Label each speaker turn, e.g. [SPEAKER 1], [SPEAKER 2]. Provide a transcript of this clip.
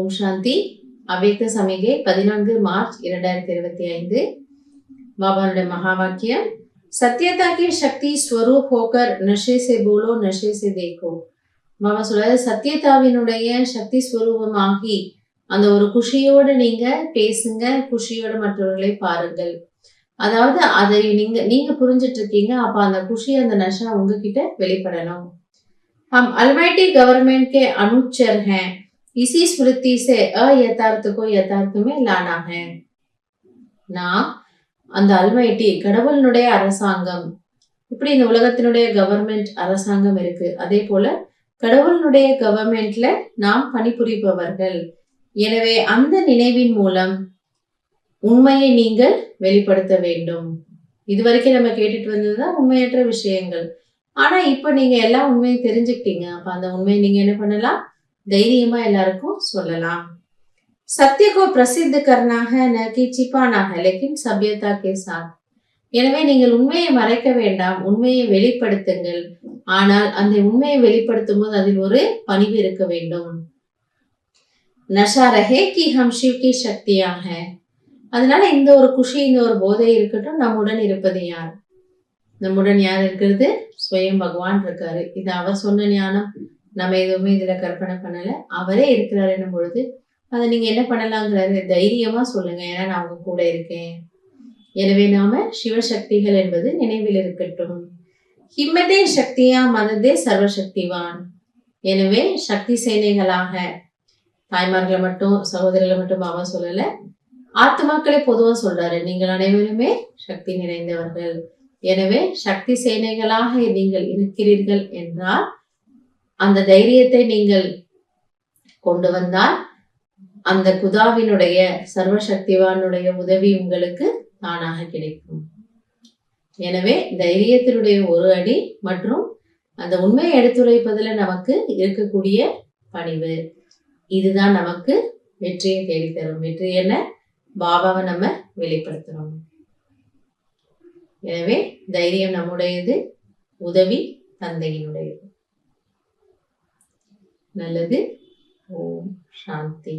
[SPEAKER 1] ஓம் சாந்தி. அவ்யக்த சமிகை 14 மார்ச் 2025. பாபாவுடைய மகா வாக்கியம், சத்யதா கி சக்தி ஸ்வரூப் ஹோக்கர் நஷே சே போலோ நஷே சே தேக்கோ. பாபா சொல்றாரு, சத்யதாவினுடைய சக்தி ஸ்வரூபமாகி அந்த ஒரு குஷியோடு நீங்க பேசுங்க, குஷியோடு மற்றவர்களை பாருங்கள். அதாவது அதை நீங்க புரிஞ்சிட்டு இருக்கீங்க. அப்ப அந்த குஷி, அந்த நஷா உங்ககிட்ட வெளிப்படணும். हम अलमाइटी गवर्नमेंट के अनुचर हैं, इसी स्मृति से अयथार्थ को यथार्थ में लाना है. நான் அந்த அல்மைட்டி கடவுளினுடைய அரசாங்கம், இப்படி இந்த உலகத்தினுடைய கவர்மெண்ட் அரசாங்கம் இருக்கு, அதே போல கடவுளினுடைய கவர்மெண்ட்ல நாம் பணிபுரிபவர்கள். எனவே அந்த நினைவின் மூலம் உண்மையை நீங்கள் வெளிப்படுத்த வேண்டும். இதுவரைக்கும் நம்ம கேட்டுட்டு வந்ததுதான் உண்மையற்ற விஷயங்கள். ஆனா இப்ப நீங்க எல்லா உண்மையும் தெரிஞ்சுக்கிட்டீங்க. அப்ப அந்த உண்மையை நீங்க என்ன பண்ணலாம், தைரியமா எல்லாருக்கும் சொல்லலாம். சத்திய கோ பிரசித்த கர்னா ஹை ந கி சிபானா ஹை லேக்கின் சபியதா கே சாத். எனவே நீங்கள் உண்மையை மறைக்க வேண்டாம், உண்மையை வெளிப்படுத்துங்கள். ஆனால் அந்த உண்மையை வெளிப்படுத்தும் போது அதில் ஒரு பணிவு இருக்க வேண்டும். நஷா ரஹே கி ஹம் ஷிவ் கி சக்தியா ஹை. அதனால இந்த ஒரு குஷி, இந்த ஒரு போதை இருக்கட்டும். நம்முடன் இருப்பது யார்? நம்முடன் யார் இருக்கிறது? ஸ்வயம் பகவான் இருக்காரு. இது அவர் சொன்ன ஞானம். நம்ம எதுவுமே இதுல கற்பனை பண்ணல. அவரே இருக்கிறாரு என்னும் பொழுது அதை நீங்க என்ன பண்ணலாங்கிறாரு, தைரியமா சொல்லுங்க. ஏன்னா நான் அவங்க கூட இருக்கேன். எனவே நாம சிவசக்திகள் என்பது நினைவில் இருக்கட்டும். ஹிம்மதே சக்தியா மததே சர்வசக்திவான். எனவே சக்தி சேனைகளாக தாய்மார்களை மட்டும், சகோதரர்களை மட்டும் பாபா சொல்லல, ஆத்மாக்களை பொதுவா சொல்றாரு. நீங்கள் அனைவருமே சக்தி நிறைந்தவர்கள். எனவே சக்தி சேனைகளாக நீங்கள் இருக்கிறீர்கள் என்றால் அந்த தைரியத்தை நீங்கள் கொண்டு வந்தால் அந்த குதாவினுடைய சர்வசக்திவானுடைய உதவி உங்களுக்கு தானாக கிடைக்கும். எனவே தைரியத்தினுடைய ஒரு அடி மற்றும் அந்த உண்மையை எடுத்துரைப்பதில் நமக்கு இருக்கக்கூடிய பணிவு, இதுதான் நமக்கு வெற்றியை தேடித்தரும். வெற்றி என்ன? பாபாவை நம்ம வெளிப்படுத்தணும். எனவே தைரியம் நம்முடையது, உதவி தந்தையினுடையது. நல்லது. ஓம் சாந்தி.